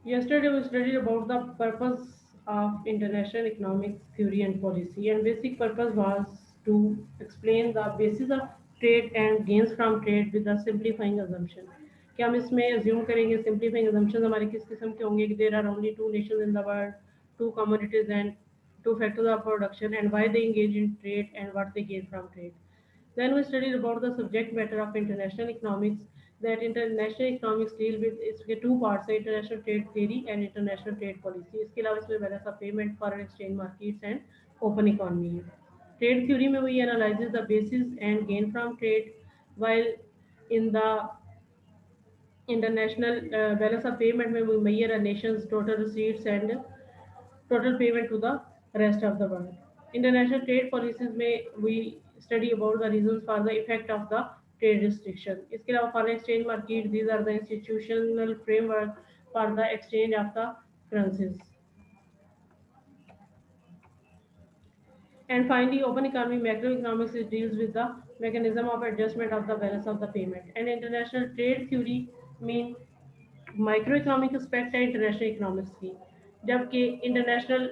Yesterday we studied about the purpose of international economics theory and policy, and basic purpose was to explain the basis of trade and gains from trade with a simplifying assumption. कि हम इसमें assume करेंगे simplifying assumptions हमारे किस किस्म के होंगे कि there are only two nations in the world, two commodities and two factors of production and why they engage in trade and what they gain from trade. Then we studied about the subject matter of international economics. That international economics deal with इसके two parts है international trade theory and international trade policy. इसके अलावा इसमें balance of payment, foreign exchange markets and open economy है. Trade theory में we analyzes the basis and gain from trade, while in the international balance of payment में we measure a nation's total receipts and total payment to the rest of the world. International trade policies में we study about the reasons for the effect of the trade restriction. इसके अलावा foreign exchange market, these are the institutional framework for the exchange of the currencies. And finally, open economy macroeconomics it deals with the mechanism of adjustment of the balance of the payment. And international trade theory mean micro economic aspect है international economics की, जबकि international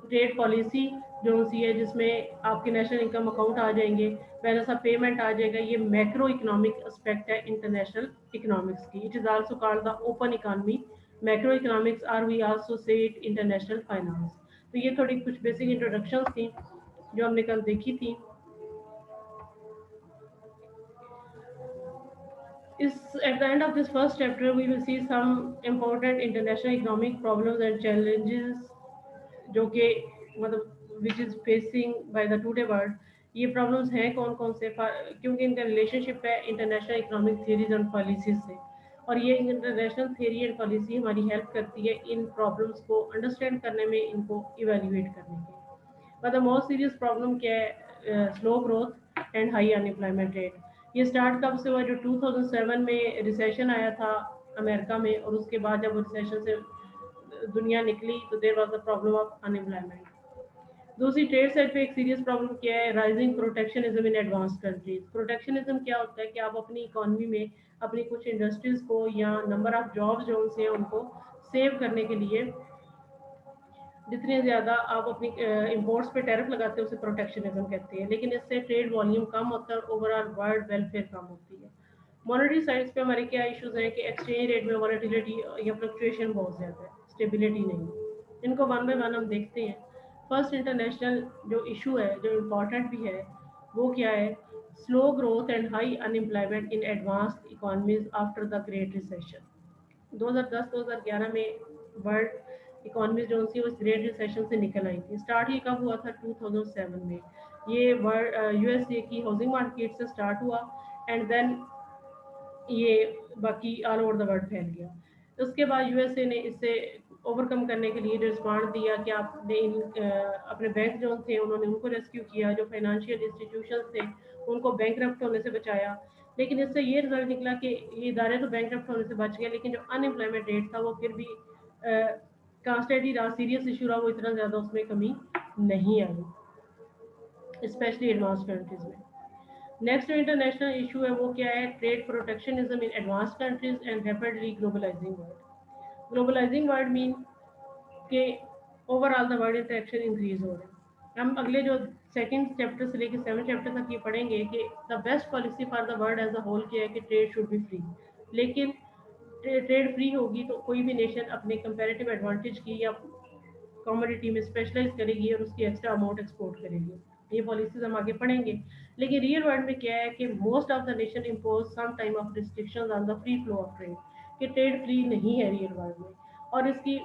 trade policy जो सी है जिसमें आपके national income account आ जाएंगे, balance of payment आ जाएगा, ये मैक्रो इकोनॉमिक एस्पेक्ट है इंटरनेशनल इकोनॉमिक्स की. It is also called the open economy macroeconomics or we also say it international finance. तो ये थोड़ी कुछ बेसिक इंट्रोडक्शंस थी जो हमने कल देखी थी. Is at the end of this first chapter, we will see some important international economic problems and challenges जो कि मतलब which is facing by the today world. ये problems हैं कौन कौन से, क्योंकि इनका रिलेशनशिप है international economic theories and policies से, और ये इंटरनेशनल थियरी एंड पॉलिसी हमारी हेल्प करती है इन प्रॉब्लम्स को अंडरस्टैंड करने में, इनको इवेल्युएट करने के. मतलब मोस्ट सीरियस प्रॉब्लम क्या है, slow growth and high unemployment rate. ये स्टार्ट कब से हुआ, जो 2007 में रिसेशन आया था अमेरिका में, और उसके बाद जब रिसेशन से दुनिया निकली तो there was the problem of unemployment. दूसरी ट्रेड साइड पे एक सीरियस प्रॉब्लम क्या है, rising protectionism in advance countries. Protectionism क्या होता है कि आप अपनी इकोनॉमी में अपनी कुछ इंडस्ट्रीज को या नंबर ऑफ जॉब्स जो उनसे हैं उनको सेव करने के लिए जितने ज़्यादा आप अपनी इंपोर्ट्स पे टैरिफ लगाते हैं उसे प्रोटेक्शनिज्म कहते हैं, लेकिन इससे ट्रेड वॉल्यूम कम होता है और ओवरऑल वर्ल्ड वेलफेयर कम होती है. मॉनेटरी साइड्स पे हमारे क्या इश्यूज हैं कि एक्सचेंज रेट में वॉलेटिलिटी या फ्लक्चुएशन बहुत ज़्यादा है, स्टेबिलिटी नहीं. इनको वन बाय वन हम देखते हैं. फर्स्ट इंटरनेशनल जो इशू है, जो इम्पोर्टेंट भी है, वो क्या है, slow growth and high unemployment in advanced economies after the great recession. 2010-2011 में वर्ल्ड इकोनॉमी जो थी वो ग्रेट रिसेशन से निकल आई थी. स्टार्ट ये कब हुआ था, 2007 में. ये वर्ल्ड यूएसए की हाउसिंग मार्केट से स्टार्ट हुआ एंड देन ये बाकी ऑल ओवर द वर्ल्ड फैल गया. उसके बाद यूएसए ने इससे ओवरकम करने के लिए रिस्पॉन्ड दिया कि आपने अपने बैंक जो थे उन्होंने उनको रेस्क्यू किया, जो फाइनेंशियल इंस्टीट्यूशन थे उनको बैंकरप्ट होने से बचाया. लेकिन इससे ये रिजल्ट निकला कि ये इदारे तो बैंकरप्ट होने से बच गए, लेकिन जो अनएम्प्लॉयमेंट रेट था वो फिर भी कांस्टेंट ही रहा, सीरियस इशू रहा, वो इतना ज़्यादा उसमें कमी नहीं आई, स्पेशली एडवांस कंट्रीज में. नेक्स्ट जो इंटरनेशनल इशू है वो क्या है, trade protectionism in advance countries and rapidly globalising world. Globalising world mean के overall the world interaction increase हो रहे हैं. हम अगले जो सेकंड चैप्टर से लेकर 7 चैप्टर तक ये पढ़ेंगे कि the best policy for the world as a whole क्या है कि ट्रेड शुड बी फ्री. लेकिन ट्रेड फ्री होगी तो कोई भी नेशन अपने कंपैरेटिव एडवांटेज की या कमोडिटी में स्पेशलाइज करेगी और उसकी एक्स्ट्रा अमाउंट एक्सपोर्ट करेगी. ये पॉलिसीज हम आगे पढ़ेंगे. लेकिन रियल वर्ल्ड में क्या है कि most of the nation impose some time of restrictions on the free flow of trade, कि ट्रेड फ्री नहीं है रियल वर्ल्ड में. और इसकी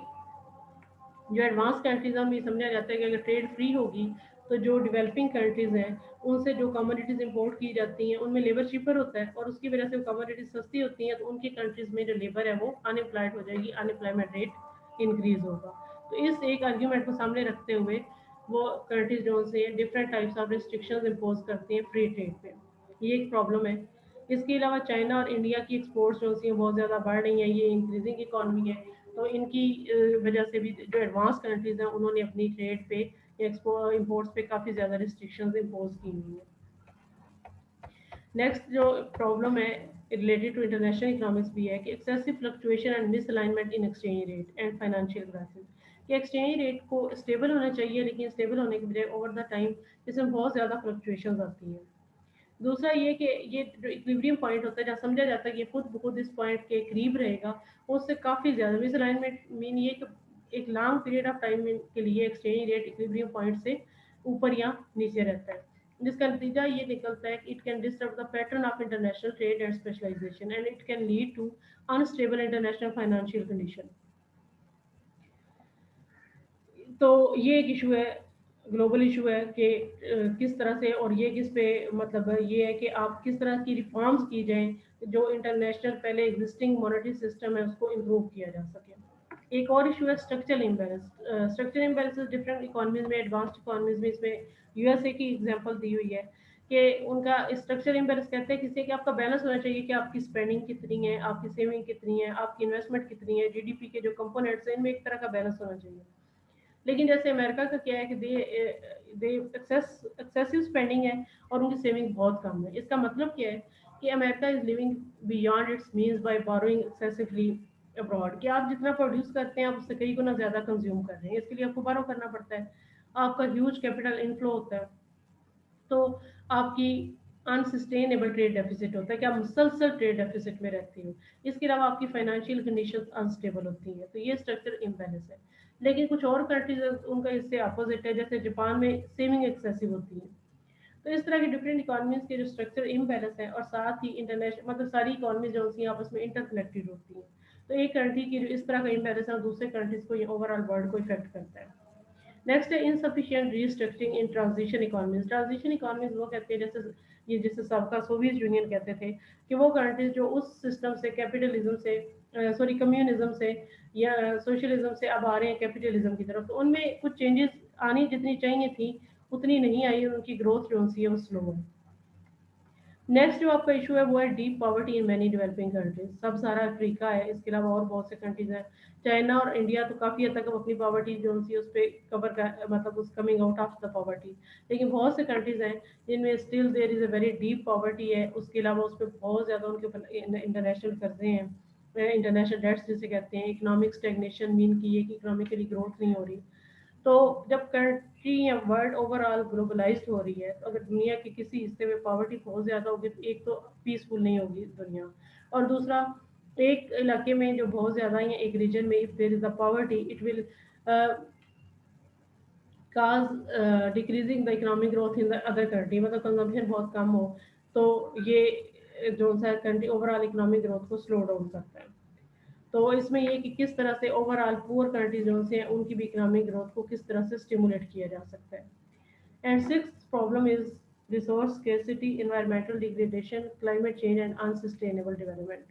जो एडवांस कंट्रीज हैं ये समझा जाता है कि अगर ट्रेड फ्री होगी तो जो डेवलपिंग कंट्रीज हैं उनसे जो कमोडिटीज इंपोर्ट की जाती हैं उनमें लेबर चीपर होता है और उसकी वजह से कमोडिटीज सस्ती होती हैं, तो उनकी कंट्रीज में जो लेबर है वो अनएम्प्लॉयड हो जाएगी, अनएम्प्लॉयमेंट रेट इंक्रीज होगा. तो इस एक आर्ग्यूमेंट को सामने रखते हुए वो कंट्रीज जो से different types of restrictions impose करती हैं फ्री ट्रेड पे. ये एक प्रॉब्लम है. इसके अलावा चाइना और इंडिया की एक्सपोर्ट्स जो सी बहुत ज़्यादा बढ़ रही हैं, ये इंक्रीजिंग इकॉनमी है, तो इनकी वजह से भी जो एडवांस कंट्रीज हैं उन्होंने अपनी ट्रेड पे एक्सपोर्ट इंपोर्ट्स पे काफ़ी ज़्यादा रिस्ट्रिक्शंस इम्पोज की हुई हैं. नेक्स्ट जो प्रॉब्लम है related to international economics भी है कि excessive fluctuation and misalignment in exchange rate and financial crisis, कि exchange rate को stable होना चाहिए लेकिन stable होने के बजाय over the time इसमें बहुत ज़्यादा fluctuations आती हैं। दूसरा ये कि ये जो इक्विलिब्रियम पॉइंट होता है जहाँ समझा जाता है कि खुद ब खुद इस पॉइंट के करीब रहेगा, उससे काफ़ी ज़्यादा मिसअलाइनमेंट मीन ये कि एक लॉन्ग पीरियड ऑफ टाइम के लिए एक्सचेंज रेट इक्विलिब्रियम पॉइंट से ऊपर या नीचे रहता है, जिसका नतीजा ये निकलता है कि it can disturb the pattern of international trade and specialisation and it can lead to unstable international financial condition. तो ये एक इशू है, ग्लोबल इशू है कि किस तरह से और ये किस पे मतलब ये है कि आप किस तरह की रिफॉर्म्स की जाएँ जो इंटरनेशनल पहले एग्जिस्टिंग मॉनेटरी सिस्टम है उसको इम्प्रूव किया जा सके। एक और इशू है structural imbalance. Structural imbalances different economies में, एडवांस्ड इकोनॉमीज में, इसमें यूएसए की एग्जांपल दी हुई है कि उनका स्ट्रक्चरल इम्बैलेंस कहते हैं किसी कि आपका बैलेंस होना चाहिए कि आपकी स्पेंडिंग कितनी है, आपकी सेविंग कितनी है, आपकी इन्वेस्टमेंट कितनी है, जीडीपी के जो कंपोनेंट्स हैं इनमें एक तरह का बैलेंस होना चाहिए। लेकिन जैसे अमेरिका का क्या है कि दे एक्सेसिव स्पेंडिंग है और उनकी सेविंग बहुत कम है। इसका मतलब क्या है कि America is living beyond it's means by borrowing excessively abroad, कि आप जितना प्रोड्यूस करते हैं आप उससे कई गुना ज़्यादा कंज्यूम कर रहे हैं, इसके लिए आपको बारो करना पड़ता है, आपका ह्यूज कैपिटल इनफ्लो होता है, तो आपकी अनसस्टेनेबल ट्रेड डेफिसिट होता है कि आप मुसलसल ट्रेड डेफिसिट में रहती हो। इसके अलावा आपकी फाइनेंशियल कंडीशन अनस्टेबल होती हैं, तो ये स्ट्रक्चर इम्बैलेंस है। लेकिन कुछ और कंट्रीज उनका इससे अपोजिट है, जैसे जापान में सेविंग एक्सेसिव होती है। तो इस तरह की डिफरेंट इकोनॉमीज के जो स्ट्रक्चर इम्बैलेंस है और साथ ही इंटरनेशनल मतलब सारी इकोनॉमीज जो होती हैं आपस में इंटरकनेक्टेड होती हैं, तो एक कंट्री की जो इस तरह का इम्बैलेंस है और दूसरे कंट्रीज को ये ओवरऑल वर्ल्ड को इफेक्ट करता है। नेक्स्ट है इनसफिशिएंट रीस्ट्रक्चरिंग इन ट्रांजिशन इकोनॉमीज। ट्रांजिशन इकोनॉमीज वो कहते हैं जैसे ये जिसे सबका सोवियत यूनियन कहते थे, कि वो कंट्रीज जो उस सिस्टम से कैपिटलिज्म से सॉरी कम्युनिज्म से या सोशलिज्म से अब आ रहे हैं कैपिटलिज्म की तरफ, तो उनमें कुछ चेंजेस आनी जितनी चाहिए थी उतनी नहीं आई और उनकी ग्रोथ जो सी है वो स्लो है। नेक्स्ट जो आपका इशू है वो है deep poverty in many developing countries. सब सारा अफ्रीका है, इसके अलावा और बहुत से कंट्रीज हैं, चाइना और इंडिया तो काफ़ी हद तक अब अपनी पॉवर्टी जो सी उस पर कवर कर मतलब उस coming out of the poverty, लेकिन बहुत से कंट्रीज हैं जिनमें still there is a very deep poverty है। उसके अलावा उस पर बहुत ज़्यादा उनके ऊपर इंटरनेशनल कर्जे हैं, इंटरनेशनल डेट्स जिसे कहते हैं, इकोनॉमिक स्टेगनेशन मीन की ये कि इकोनॉमिकली ग्रोथ नहीं हो रही। तो जब कंट्री या वर्ल्ड ओवरऑल ग्लोबलाइज्ड हो रही है, तो अगर दुनिया के किसी हिस्से में पॉवर्टी बहुत ज़्यादा होगी तो एक तो पीसफुल नहीं होगी दुनिया, और दूसरा एक इलाके में जो बहुत ज़्यादा या एक रीजन में if there is a poverty it will cause decreasing the economic growth in the other country, मतलब कंजम्पशन बहुत कम हो तो ये जो सा कंट्री ओवरऑल इकोनॉमिक ग्रोथ को स्लो डाउन करता है। तो इसमें ये कि किस तरह से ओवरऑल पुअर कंट्रीज जो से उनकी भी इकोनॉमिक ग्रोथ को किस तरह से स्टिमुलेट किया जा सकता है। And sixth problem is resource scarcity, environmental degradation, climate change and unsustainable development.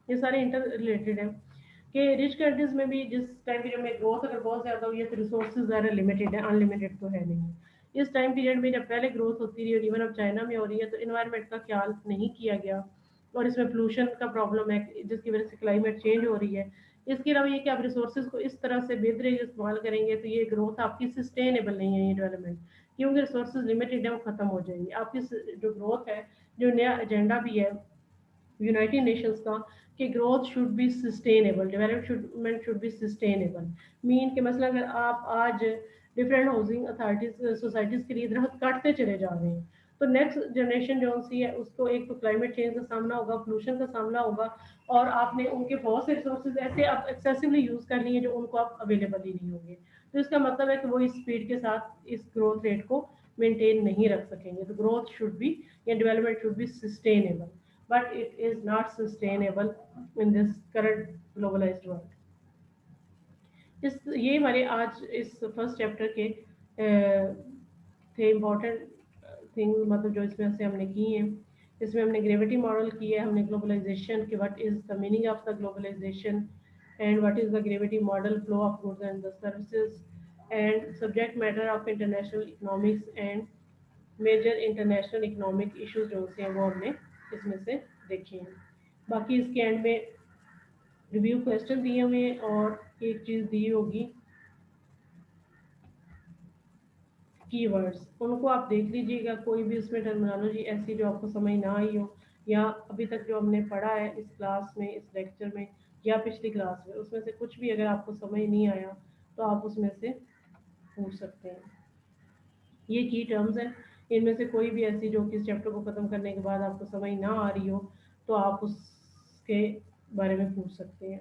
ये सारे इंटर रिलेटेड हैं कि रिच कंट्रीज में भी जिस टाइम पीरियड में ग्रोथ अगर बहुत ज़्यादा हुई है तो रिसोर्सेज ज़्यादा लिमिटेड है, अनलिमिटेड तो है नहीं। इस टाइम पीरियड में जब पहले ग्रोथ होती रही और इवन अब चाइना में हो रही है तो इन्वायरमेंट का ख्याल नहीं किया गया और इसमें पोल्यूशन का प्रॉब्लम है जिसकी वजह से क्लाइमेट चेंज हो रही है। इसके अलावा ये कि आप रिसोर्सेज को इस तरह से बेहतरी इस्तेमाल करेंगे तो ये ग्रोथ आपकी सस्टेनेबल नहीं है, ये डेवलपमेंट, क्योंकि रिसोर्सेज लिमिटेड है वो खत्म हो जाएंगी। आपकी जो ग्रोथ है, जो नया एजेंडा भी है यूनाइटेड नेशंस का कि growth should be sustainable, development should be sustainable, mean के मसला अगर आप आज डिफरेंट हाउसिंग अथॉरिटीज सोसाइटीज़ के लिए दरख्त काटते चले जा रहे हैं तो नेक्स्ट जनरेशन जो सी है उसको एक तो क्लाइमेट चेंज का सामना होगा, पोल्यूशन का सामना होगा, और आपने उनके बहुत से रिसोर्सेज ऐसे आप एक्सेसिवली यूज़ कर लिए जो उनको आप अवेलेबल ही नहीं होंगे। तो इसका मतलब है कि वो इस स्पीड के साथ इस ग्रोथ रेट को मेंटेन नहीं रख सकेंगे। तो ग्रोथ शुड बी या development should be sustainable, but it is not sustainable in this current globalized world। इस ये हमारे आज इस फर्स्ट चैप्टर के थे इम्पोर्टेंट थिंग, मतलब जो इसमें से हमने की हैं। इसमें हमने ग्रेविटी मॉडल की है, हमने ग्लोबलाइजेशन के what is the meaning of the globalisation and what is the gravity model, flow of goods and the services and subject matter of international economics and major international economic issues जो से हैं वो हमने इसमें से देखे हैं। बाकी इसके एंड में रिव्यू क्वेश्चन दिए हुए हैं और एक चीज़ दी होगी कीवर्ड्स, उनको आप देख लीजिएगा, कोई भी उसमें टर्मिनोलॉजी ऐसी जो आपको समझ ना आई हो یا ابھی تک جو ہم نے پڑھا ہے اس کلاس میں، اس لیکچر میں یا پچھلی کلاس میں، اس میں سے کچھ بھی اگر آپ کو سمجھ نہیں آیا تو آپ اس میں سے پوچھ سکتے ہیں۔ یہ کی ٹرمز ہیں، ان میں سے کوئی بھی ایسی جو کہ اس چیپٹر کو ختم کرنے کے بعد آپ کو سمجھ نہ آ رہی ہو تو آپ اس کے بارے میں پوچھ سکتے ہیں۔